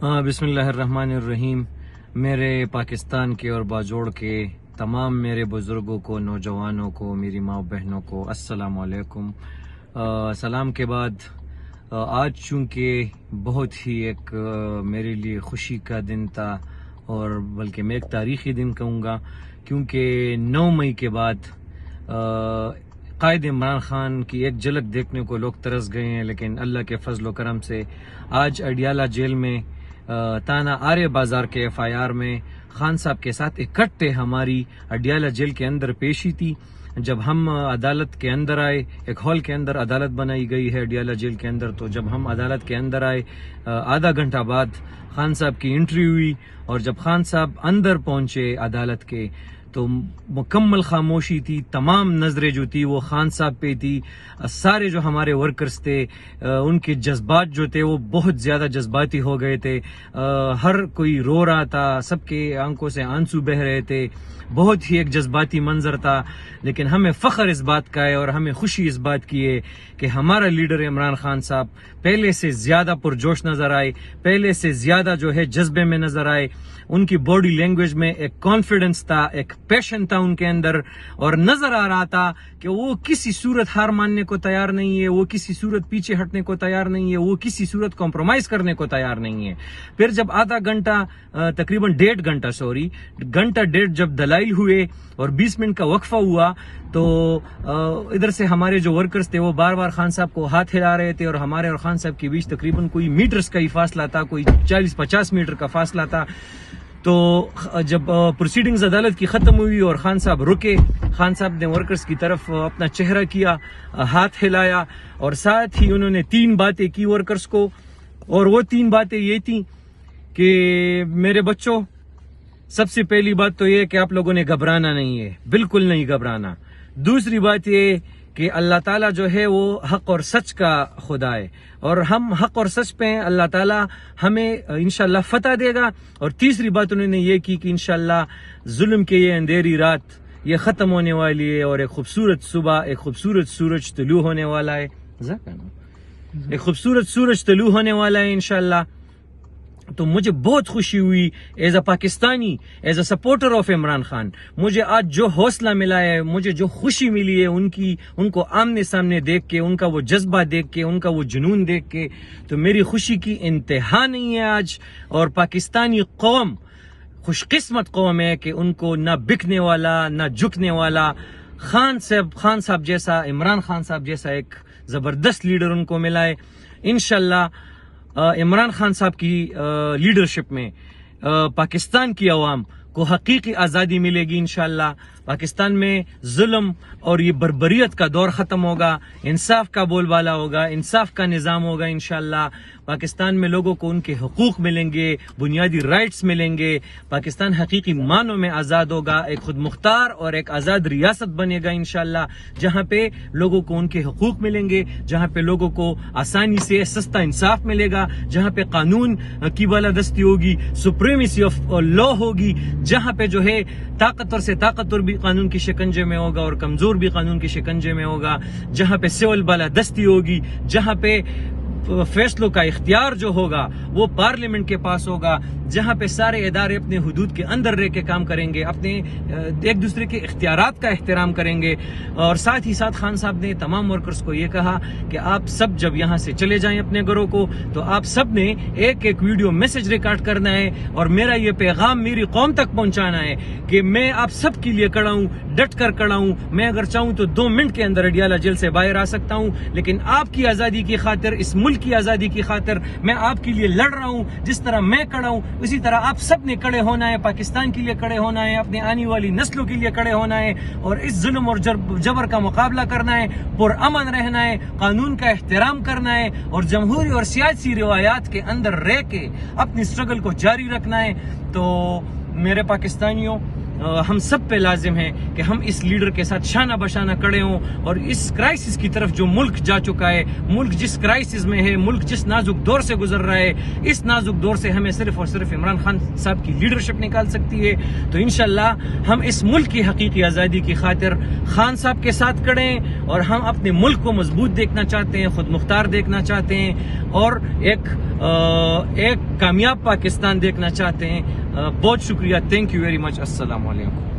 بسم اللہ الرحمن الرحیم۔ میرے پاکستان کے اور باجوڑ کے تمام میرے بزرگوں کو، نوجوانوں کو، میری ماں بہنوں کو السلام علیکم۔ سلام کے بعد آج چونکہ بہت ہی ایک میرے لیے خوشی کا دن تھا، اور بلکہ میں ایک تاریخی دن کہوں گا، کیونکہ 9 مئی کے بعد قائد عمران خان کی ایک جھلک دیکھنے کو لوگ ترس گئے ہیں، لیکن اللہ کے فضل و کرم سے آج اڈیالہ جیل میں تانا آرے بازار کے FIR میں خان صاحب کے ساتھ اکٹھے ہماری اڈیالہ جیل کے اندر پیشی تھی۔ جب ہم عدالت کے اندر آئے، ایک ہال کے اندر عدالت بنائی گئی ہے اڈیالہ جیل کے اندر، تو جب ہم عدالت کے اندر آئے آدھا گھنٹہ بعد خان صاحب کی انٹری ہوئی، اور جب خان صاحب اندر پہنچے عدالت کے تو مکمل خاموشی تھی، تمام نظریں جو تھی وہ خان صاحب پہ تھی۔ سارے جو ہمارے ورکرز تھے ان کے جذبات جو تھے وہ بہت زیادہ جذباتی ہو گئے تھے، ہر کوئی رو رہا تھا، سب کے آنکھوں سے آنسو بہہ رہے تھے، بہت ہی ایک جذباتی منظر تھا۔ لیکن ہمیں فخر اس بات کا ہے اور ہمیں خوشی اس بات کی ہے کہ ہمارا لیڈر عمران خان صاحب پہلے سے زیادہ پرجوش نظر آئے، پہلے سے زیادہ جو ہے جذبے میں نظر آئے۔ ان کی باڈی لینگویج میں ایک کانفیڈنس تھا، ایک پیشن تھا ان کے اندر، اور نظر آ رہا تھا کہ وہ کسی صورت ہار ماننے کو تیار نہیں ہے، وہ کسی صورت پیچھے ہٹنے کو تیار نہیں ہے، وہ کسی صورت کمپرومائز کرنے کو تیار نہیں ہے۔ پھر جب آدھا گھنٹہ تقریباً 1.5 گھنٹہ جب دلائل ہوئے اور 20 منٹ کا وقفہ ہوا، تو ادھر سے ہمارے جو ورکرز تھے وہ بار بار خان صاحب کو ہاتھ ہلا رہے تھے، اور ہمارے اور خان صاحب کے بیچ تقریباً کوئی میٹرز کا ہی فاصلہ تھا، کوئی 40-50 میٹر کا فاصلہ تھا۔ تو جب پروسیڈنگز عدالت کی ختم ہوئی اور خان صاحب رکے، خان صاحب نے ورکرز کی طرف اپنا چہرہ کیا، ہاتھ ہلایا، اور ساتھ ہی انہوں نے 3 باتیں کی ورکرز کو، اور وہ 3 باتیں یہ تھیں کہ میرے بچوں، سب سے پہلی بات تو یہ کہ آپ لوگوں نے گھبرانا نہیں ہے، بالکل نہیں گھبرانا۔ دوسری بات یہ کہ اللہ تعالیٰ جو ہے وہ حق اور سچ کا خدا ہے، اور ہم حق اور سچ پہ ہیں، اللہ تعالیٰ ہمیں انشاءاللہ فتح دے گا۔ اور تیسری بات انہوں نے یہ کی کہ انشاءاللہ ظلم کے یہ اندھیری رات یہ ختم ہونے والی ہے، اور ایک خوبصورت صبح، ایک خوبصورت سورج طلوع ہونے والا ہے، ایک خوبصورت سورج طلوع ہونے والا ہے انشاءاللہ۔ تو مجھے بہت خوشی ہوئی as a Pakistani, as a supporter of Imran Khan, مجھے آج جو حوصلہ ملا ہے، مجھے جو خوشی ملی ہے ان کو آمنے سامنے دیکھ کے، ان کا وہ جذبہ دیکھ کے، ان کا وہ جنون دیکھ کے، تو میری خوشی کی انتہا نہیں ہے آج۔ اور پاکستانی قوم خوش قسمت قوم ہے کہ ان کو نہ بکنے والا، نہ جھکنے والا خان صاحب جیسا، عمران خان صاحب جیسا ایک زبردست لیڈر ان کو ملا ہے۔ انشاءاللہ عمران خان صاحب کی لیڈرشپ میں پاکستان کی عوام کو حقیقی آزادی ملے گی انشاءاللہ۔ پاکستان میں ظلم اور یہ بربریت کا دور ختم ہوگا، انصاف کا بول بالا ہوگا، انصاف کا نظام ہوگا انشاءاللہ۔ پاکستان میں لوگوں کو ان کے حقوق ملیں گے، بنیادی رائٹس ملیں گے، پاکستان حقیقی معنوں میں آزاد ہوگا، ایک خود مختار اور ایک آزاد ریاست بنے گا انشاءاللہ، جہاں پہ لوگوں کو ان کے حقوق ملیں گے، جہاں پہ لوگوں کو آسانی سے سستا انصاف ملے گا، جہاں پہ قانون کی بالادستی ہوگی، سپریمیسی آف لا ہوگی، جہاں پہ جو ہے طاقتور سے طاقتور بھی قانون کی شکنجے میں ہوگا اور کمزور بھی قانون کی شکنجے میں ہوگا، جہاں پہ سول بالادستی ہوگی، جہاں پہ فیصلوں کا اختیار جو ہوگا وہ پارلیمنٹ کے پاس ہوگا، جہاں پہ سارے ادارے اپنے حدود کے اندر رہ کے کام کریں گے، اپنے ایک دوسرے کے اختیارات کا احترام کریں گے۔ اور ساتھ ہی ساتھ خان صاحب نے تمام ورکرز کو یہ کہا کہ آپ سب جب یہاں سے چلے جائیں اپنے گھروں کو، تو آپ سب نے ایک ویڈیو میسج ریکارڈ کرنا ہے، اور میرا یہ پیغام میری قوم تک پہنچانا ہے کہ میں آپ سب کے لیے کھڑا ہوں، ڈٹ کر کھڑا ہوں۔ میں اگر چاہوں تو 2 منٹ کے اندر اڈیالہ جیل سے باہر آ سکتا ہوں، لیکن آپ کی آزادی کی خاطر، اس ملک کی آزادی کی خاطر میں آپ کے لیے لڑ رہا ہوں۔ جس طرح میں کھڑا ہوں اسی طرح آپ سب نے کھڑے ہونا ہے، پاکستان کے لیے کھڑے ہونا ہے، اپنے آنے والی نسلوں کے لیے کھڑے ہونا ہے، اور اس ظلم اور جبر کا مقابلہ کرنا ہے، پرامن رہنا ہے، قانون کا احترام کرنا ہے، اور جمہوری اور سیاسی روایات کے اندر رہ کے اپنی سٹرگل کو جاری رکھنا ہے۔ تو میرے پاکستانیوں، ہم سب پہ لازم ہے کہ ہم اس لیڈر کے ساتھ شانہ بشانہ کھڑے ہوں، اور اس کرائسس کی طرف جو ملک جا چکا ہے، ملک جس کرائسس میں ہے، ملک جس نازک دور سے گزر رہا ہے، اس نازک دور سے ہمیں صرف اور صرف عمران خان صاحب کی لیڈرشپ نکال سکتی ہے۔ تو انشاءاللہ ہم اس ملک کی حقیقی آزادی کی خاطر خان صاحب کے ساتھ کھڑے ہیں، اور ہم اپنے ملک کو مضبوط دیکھنا چاہتے ہیں، خود مختار دیکھنا چاہتے ہیں، اور ایک ایک کامیاب پاکستان دیکھنا چاہتے ہیں. بہت شکریہ. Thank you very much. السلام علیکم.